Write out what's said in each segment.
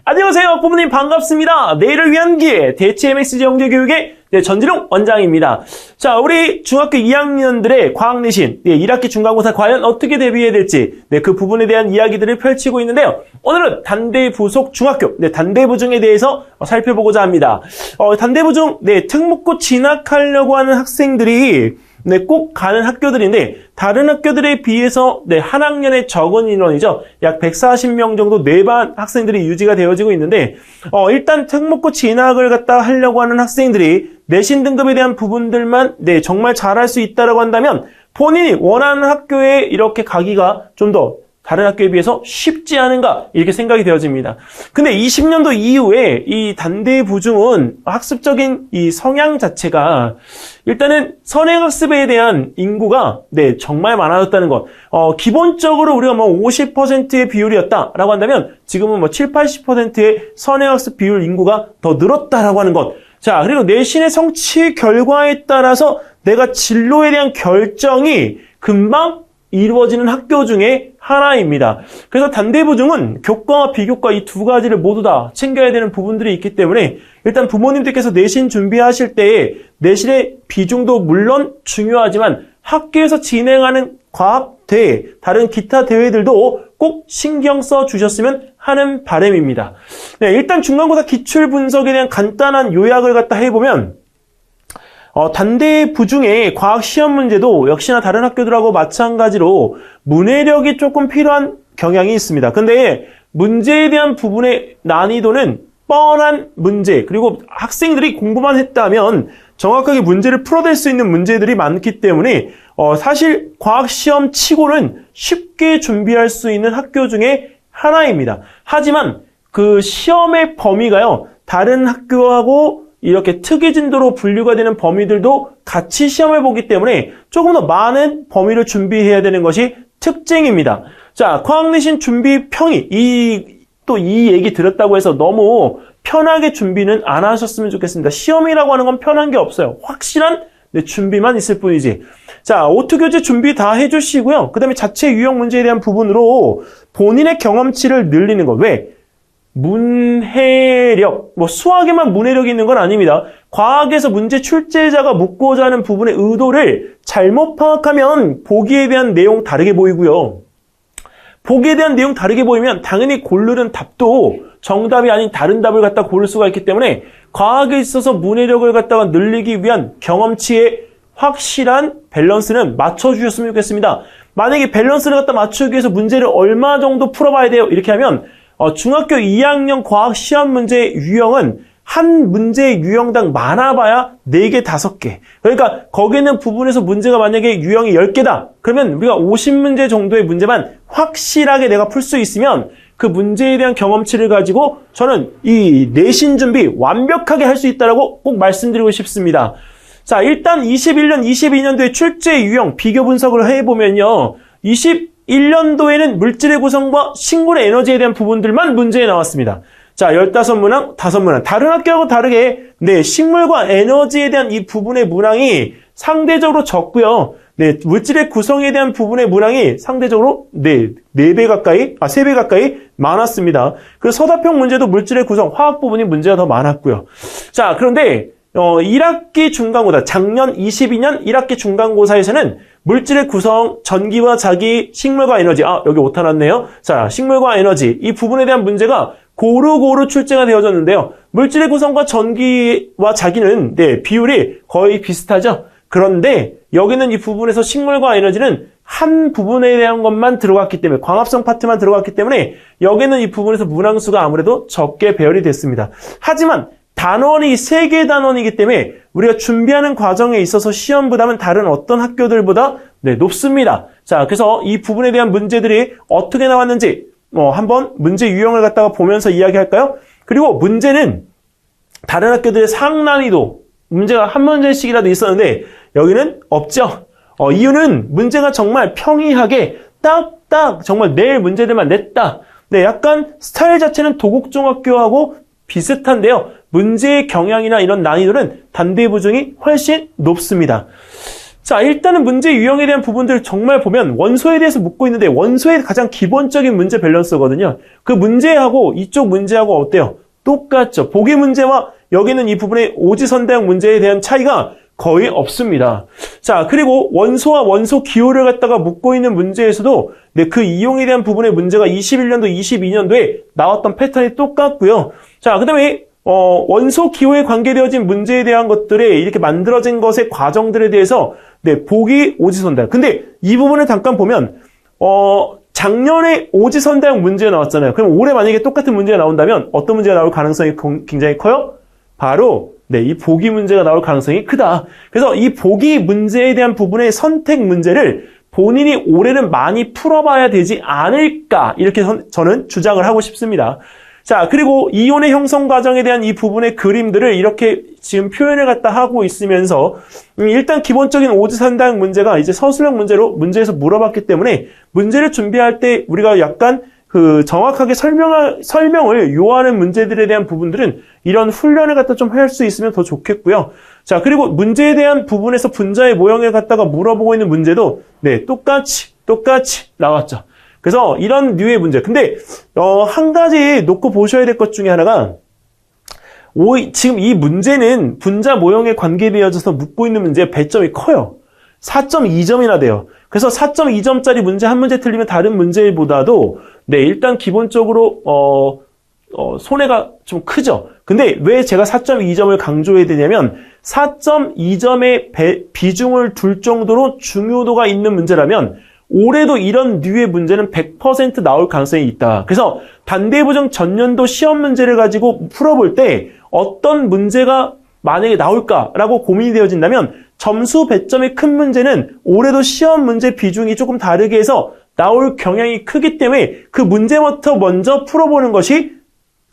안녕하세요, 부모님 반갑습니다. 내일을 위한 기회 대치 MX 영재교육의 전진웅 원장입니다. 자, 우리 중학교 2학년들의 과학 내신 1학기 중간고사 과연 어떻게 대비해야 될지 그 부분에 대한 이야기들을 펼치고 있는데요. 오늘은 단대부속 중학교 단대부중에 대해서 살펴보고자 합니다. 단대부중 특목고 진학하려고 하는 학생들이 꼭 가는 학교들인데 다른 학교들에 비해서 한 학년에 적은 인원이죠. 약 140명 정도 반 학생들이 유지가 되어지고 있는데 일단 특목고 진학을 갖다 하려고 하는 학생들이 내신 등급에 대한 부분들만 정말 잘할 수 있다라고 한다면 본인이 원하는 학교에 이렇게 가기가 좀 더 다른 학교에 비해서 쉽지 않은가 이렇게 생각이 되어집니다. 근데 20년도 이후에 이 단대부중은 학습적인 이 성향 자체가 일단은 선행학습에 대한 인구가 정말 많아졌다는 것. 기본적으로 우리가 50%의 비율이었다라고 한다면 지금은 7, 80%의 선행학습 비율 인구가 더 늘었다라고 하는 것. 자, 그리고 내신의 성취 결과에 따라서 내가 진로에 대한 결정이 금방 이루어지는 학교 중에 하나입니다. 그래서 단대부중은 교과와 비교과 이 두 가지를 모두 다 챙겨야 되는 부분들이 있기 때문에 일단 부모님들께서 내신 준비하실 때에 내신의 비중도 물론 중요하지만 학교에서 진행하는 과학대회, 다른 기타 대회들도 꼭 신경 써 주셨으면 하는 바람입니다. 일단 중간고사 기출 분석에 대한 간단한 요약을 갖다 해보면 단대부중의 과학 시험 문제도 역시나 다른 학교들하고 마찬가지로 문해력이 조금 필요한 경향이 있습니다. 근데 문제에 대한 부분의 난이도는 뻔한 문제, 그리고 학생들이 공부만 했다면 정확하게 문제를 풀어낼 수 있는 문제들이 많기 때문에 사실 과학 시험 치고는 쉽게 준비할 수 있는 학교 중에 하나입니다. 하지만 그 시험의 범위가요, 다른 학교하고 이렇게 특이 진도로 분류가 되는 범위들도 같이 시험을 보기 때문에 조금 더 많은 범위를 준비해야 되는 것이 특징입니다. 자, 과학 내신 준비 평이 또 이 얘기 들었다고 해서 너무 편하게 준비는 안 하셨으면 좋겠습니다. 시험이라고 하는 건 편한 게 없어요. 확실한 준비만 있을 뿐이지. 자, 오투교재 준비 다 해주시고요. 그 다음에 자체 유형 문제에 대한 부분으로 본인의 경험치를 늘리는 것. 왜? 문해력, 수학에만 문해력이 있는 건 아닙니다. 과학에서 문제 출제자가 묻고자 하는 부분의 의도를 잘못 파악하면 보기에 대한 내용 다르게 보이고요. 보기에 대한 내용 다르게 보이면 당연히 고르는 답도 정답이 아닌 다른 답을 갖다 고를 수가 있기 때문에 과학에 있어서 문해력을 갖다가 늘리기 위한 경험치의 확실한 밸런스는 맞춰주셨으면 좋겠습니다. 만약에 밸런스를 갖다 맞추기 위해서 문제를 얼마 정도 풀어봐야 돼요? 이렇게 하면 중학교 2학년 과학 시험 문제 유형은 한 문제 유형당 많아봐야 4개, 5개. 그러니까 거기 있는 부분에서 문제가 만약에 유형이 10개다. 그러면 우리가 50문제 정도의 문제만 확실하게 내가 풀 수 있으면 그 문제에 대한 경험치를 가지고 저는 이 내신 준비 완벽하게 할 수 있다고 꼭 말씀드리고 싶습니다. 자, 일단 21년, 22년도에 출제 유형 비교 분석을 해보면요. 21년도에는 물질의 구성과 식물의 에너지에 대한 부분들만 문제에 나왔습니다. 자, 15문항, 5문항. 다른 학교하고 다르게, 식물과 에너지에 대한 이 부분의 문항이 상대적으로 적고요. 물질의 구성에 대한 부분의 문항이 상대적으로 3배 가까이 많았습니다. 그 서답형 문제도 물질의 구성, 화학 부분이 문제가 더 많았고요. 자, 그런데 1학기 중간고사, 작년 22년 1학기 중간고사에서는 물질의 구성, 전기와 자기, 식물과 에너지, 여기 오타 났네요. 자, 식물과 에너지, 이 부분에 대한 문제가 고루고루 출제가 되어졌는데요. 물질의 구성과 전기와 자기는 비율이 거의 비슷하죠. 그런데 여기는 이 부분에서 식물과 에너지는 한 부분에 대한 것만 들어갔기 때문에, 광합성 파트만 들어갔기 때문에 여기는 이 부분에서 문항수가 아무래도 적게 배열이 됐습니다. 하지만 단원이 3개 단원이기 때문에 우리가 준비하는 과정에 있어서 시험 부담은 다른 어떤 학교들보다 높습니다. 자, 그래서 이 부분에 대한 문제들이 어떻게 나왔는지 한번 문제 유형을 갖다가 보면서 이야기할까요? 그리고 문제는 다른 학교들의 상난이도 문제가 한 문제씩이라도 있었는데 여기는 없죠. 이유는 문제가 정말 평이하게 딱딱 정말 낼 문제들만 냈다. 약간 스타일 자체는 도곡중학교하고 비슷한데요. 문제의 경향이나 이런 난이도는 단대부중이 훨씬 높습니다. 자, 일단은 문제 유형에 대한 부분들을 정말 보면 원소에 대해서 묻고 있는데 원소의 가장 기본적인 문제 밸런스거든요. 그 문제하고 이쪽 문제하고 어때요? 똑같죠. 보기 문제와 여기는 이 부분의 오지선다형 문제에 대한 차이가 거의 없습니다. 자, 그리고 원소와 원소 기호를 갖다가 묻고 있는 문제에서도 네, 그 이용에 대한 부분의 문제가 21년도, 22년도에 나왔던 패턴이 똑같고요. 자, 그 다음에 원소 기호에 관계되어진 문제에 대한 것들에 이렇게 만들어진 것의 과정들에 대해서 네, 보기 오지선다형. 근데 이 부분을 잠깐 보면 작년에 오지선다형 문제가 나왔잖아요. 그럼 올해 만약에 똑같은 문제가 나온다면 어떤 문제가 나올 가능성이 굉장히 커요? 바로 네, 이 보기 문제가 나올 가능성이 크다. 그래서 이 보기 문제에 대한 부분의 선택 문제를 본인이 올해는 많이 풀어봐야 되지 않을까 이렇게 저는 주장을 하고 싶습니다. 자, 그리고 이온의 형성 과정에 대한 이 부분의 그림들을 이렇게 지금 표현을 갖다 하고 있으면서 일단 기본적인 오지선다형 문제가 이제 서술형 문제에서 물어봤기 때문에 문제를 준비할 때 우리가 약간 정확하게 설명을 요하는 문제들에 대한 부분들은 이런 훈련을 갖다 좀 할 수 있으면 더 좋겠고요. 자, 그리고 문제에 대한 부분에서 분자의 모형을 갖다가 물어보고 있는 문제도 네, 똑같이 나왔죠. 그래서 이런 류의 문제. 근데 한 가지 놓고 보셔야 될 것 중에 하나가 지금 이 문제는 분자 모형에 관계되어져서 묻고 있는 문제의 배점이 커요. 4.2점이나 돼요. 그래서 4.2점짜리 문제 한 문제 틀리면 다른 문제보다도 네, 일단 기본적으로 손해가 좀 크죠. 근데 왜 제가 4.2점을 강조해야 되냐면 4.2점의 비중을 둘 정도로 중요도가 있는 문제라면 올해도 이런 류의 문제는 100% 나올 가능성이 있다. 그래서 단대부정 전년도 시험 문제를 가지고 풀어볼 때 어떤 문제가 만약에 나올까라고 고민이 되어진다면 점수 배점이 큰 문제는 올해도 시험 문제 비중이 조금 다르게 해서 나올 경향이 크기 때문에 그 문제부터 먼저 풀어보는 것이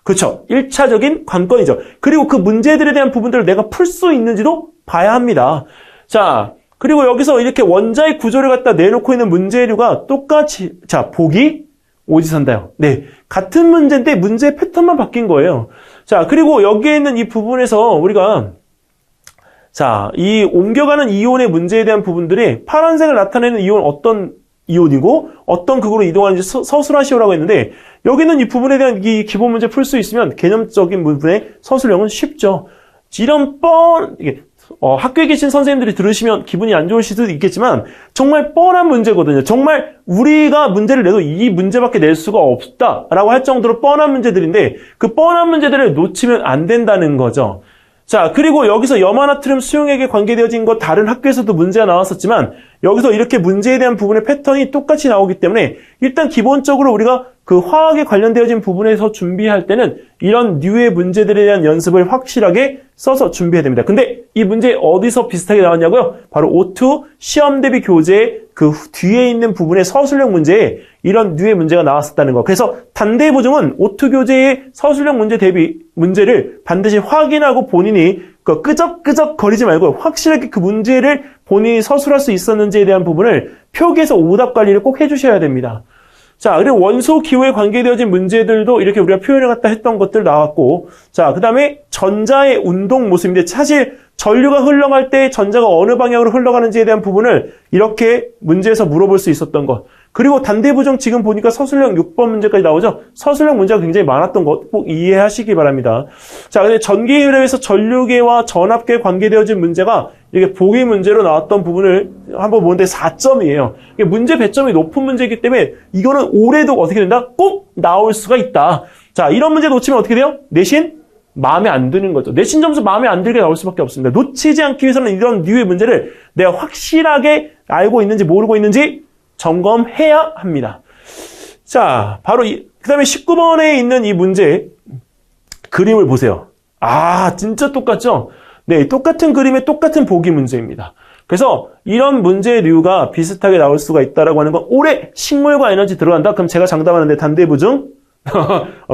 그렇죠. 1차적인 관건이죠. 그리고 그 문제들에 대한 부분들을 내가 풀 수 있는지도 봐야 합니다. 자, 그리고 여기서 이렇게 원자의 구조를 갖다 내놓고 있는 문제류가 똑같이 자, 보기 오지선다형. 네, 같은 문제인데 문제 패턴만 바뀐 거예요. 자, 그리고 여기에 있는 이 부분에서 우리가 자, 이 옮겨가는 이온의 문제에 대한 부분들이 파란색을 나타내는 이온 어떤 이온이고 어떤 극으로 이동하는지 서술하시오라고 했는데 여기는 이 부분에 대한 이 기본 문제 풀 수 있으면 개념적인 부분의 서술형은 쉽죠. 이런 학교에 계신 선생님들이 들으시면 기분이 안 좋으실 수도 있겠지만 정말 뻔한 문제거든요. 정말 우리가 문제를 내도 이 문제밖에 낼 수가 없다라고 할 정도로 뻔한 문제들인데 그 뻔한 문제들을 놓치면 안 된다는 거죠. 자, 그리고 여기서 염화나트륨 수용액에 관계되어진 것 다른 학교에서도 문제가 나왔었지만 여기서 이렇게 문제에 대한 부분의 패턴이 똑같이 나오기 때문에 일단 기본적으로 우리가 그 화학에 관련되어진 부분에서 준비할 때는 이런 류의 문제들에 대한 연습을 확실하게 써서 준비해야 됩니다. 근데 이 문제 어디서 비슷하게 나왔냐고요? 바로 O2 시험 대비 교재의 그 뒤에 있는 부분의 서술형 문제에 이런 류의 문제가 나왔었다는 거. 그래서 단대보증은 O2 교재의 서술형 문제 대비 문제를 반드시 확인하고 본인이 끄적끄적 거리지 말고 확실하게 그 문제를 본인이 서술할 수 있었는지에 대한 부분을 표기에서 오답 관리를 꼭 해주셔야 됩니다. 자, 그리고 원소 기호에 관계되어진 문제들도 이렇게 우리가 표현을 갖다 했던 것들 나왔고, 자, 그 다음에 전자의 운동 모습인데 사실 전류가 흘러갈 때 전자가 어느 방향으로 흘러가는지에 대한 부분을 이렇게 문제에서 물어볼 수 있었던 것. 그리고 단대부정 지금 보니까 서술형 6번 문제까지 나오죠? 서술형 문제가 굉장히 많았던 것 꼭 이해하시기 바랍니다. 자, 근데 전기 흐름에서 전류계와 전압계에 관계되어진 문제가 이렇게 보기 문제로 나왔던 부분을 한번 보는데 4점이에요. 문제 배점이 높은 문제이기 때문에 이거는 올해도 어떻게 된다? 꼭 나올 수가 있다. 자, 이런 문제 놓치면 어떻게 돼요? 내신? 마음에 안 드는 거죠. 내신 점수 마음에 안 들게 나올 수밖에 없습니다. 놓치지 않기 위해서는 이런 류의 문제를 내가 확실하게 알고 있는지 모르고 있는지 점검해야 합니다. 자, 바로 그 다음에 19번에 있는 이 문제 그림을 보세요. 아, 진짜 똑같죠? 네, 똑같은 그림의 똑같은 보기 문제입니다. 그래서 이런 문제류가 비슷하게 나올 수가 있다라고 하는 건 올해 식물과 에너지 들어간다? 그럼 제가 장담하는데 단대부증?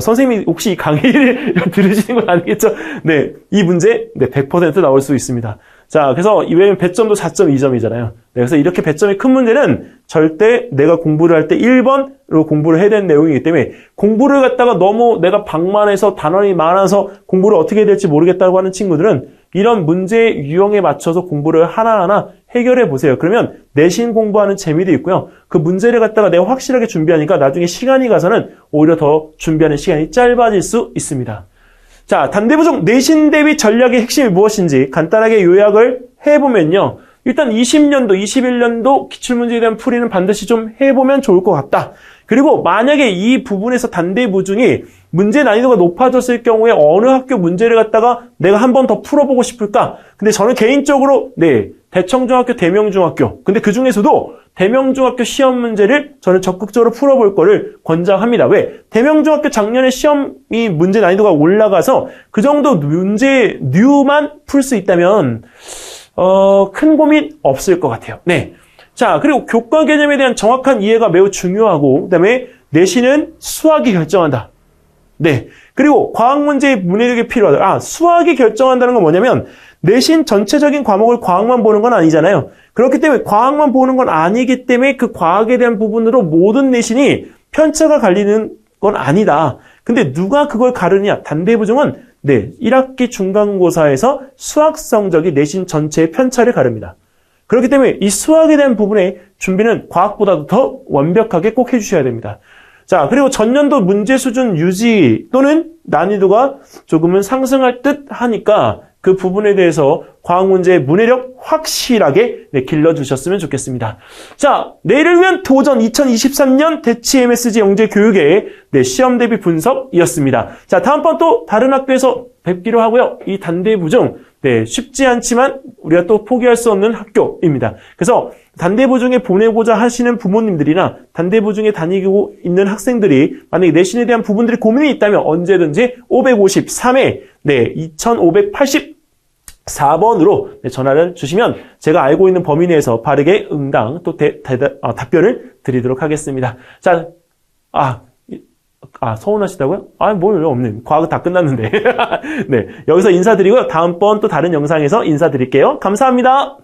선생님이 혹시 이 강의를 들으시는 건 아니겠죠? 네, 이 문제 100% 나올 수 있습니다. 자, 그래서 왜냐면 배점도 4.2점이잖아요. 네, 그래서 이렇게 배점이 큰 문제는 절대 내가 공부를 할 때 1번으로 공부를 해야 되는 내용이기 때문에 공부를 갖다가 너무 내가 방만해서 단원이 많아서 공부를 어떻게 해야 될지 모르겠다고 하는 친구들은 이런 문제 유형에 맞춰서 공부를 하나하나 해결해 보세요. 그러면 내신 공부하는 재미도 있고요. 그 문제를 갖다가 내가 확실하게 준비하니까 나중에 시간이 가서는 오히려 더 준비하는 시간이 짧아질 수 있습니다. 자, 단대부중 내신 대비 전략의 핵심이 무엇인지 간단하게 요약을 해보면요. 일단 20년도, 21년도 기출문제에 대한 풀이는 반드시 좀 해보면 좋을 것 같다. 그리고 만약에 이 부분에서 단대부중이 문제 난이도가 높아졌을 경우에 어느 학교 문제를 갖다가 내가 한 번 더 풀어보고 싶을까? 근데 저는 개인적으로 대청중학교, 대명중학교. 근데 그 중에서도 대명중학교 시험 문제를 저는 적극적으로 풀어볼 거를 권장합니다. 왜? 대명중학교 작년에 시험이 문제 난이도가 올라가서 그 정도 문제 류만 풀 수 있다면 큰 고민 없을 것 같아요. 네. 자, 그리고 교과 개념에 대한 정확한 이해가 매우 중요하고, 그 다음에 내신은 수학이 결정한다. 네. 그리고 과학 문제의 문해력이 필요하다. 수학이 결정한다는 건 뭐냐면, 내신 전체적인 과목을 과학만 보는 건 아니잖아요. 그렇기 때문에 과학만 보는 건 아니기 때문에 그 과학에 대한 부분으로 모든 내신이 편차가 갈리는 건 아니다. 근데 누가 그걸 가르냐? 단대부중은 1학기 중간고사에서 수학 성적이 내신 전체의 편차를 가릅니다. 그렇기 때문에 이 수학에 대한 부분의 준비는 과학보다도 더 완벽하게 꼭 해주셔야 됩니다. 자, 그리고 전년도 문제 수준 유지 또는 난이도가 조금은 상승할 듯 하니까 그 부분에 대해서 과학 문제의 문해력 확실하게 길러주셨으면 좋겠습니다. 자, 내일을 위한 도전 2023년 대치 MSG 영재 교육의 시험 대비 분석이었습니다. 자, 다음번 또 다른 학교에서 뵙기로 하고요. 이 단대부중 쉽지 않지만 우리가 또 포기할 수 없는 학교입니다. 그래서 단대부중에 보내고자 하시는 부모님들이나 단대부중에 다니고 있는 학생들이 만약에 내신에 대한 부분들이 고민이 있다면 언제든지 553회 2584번으로 전화를 주시면 제가 알고 있는 범위 내에서 바르게 응당 또 답변을 드리도록 하겠습니다. 자, 서운하시다고요? 뭘 없네. 과학 다 끝났는데. 네, 여기서 인사드리고요. 다음번 또 다른 영상에서 인사드릴게요. 감사합니다.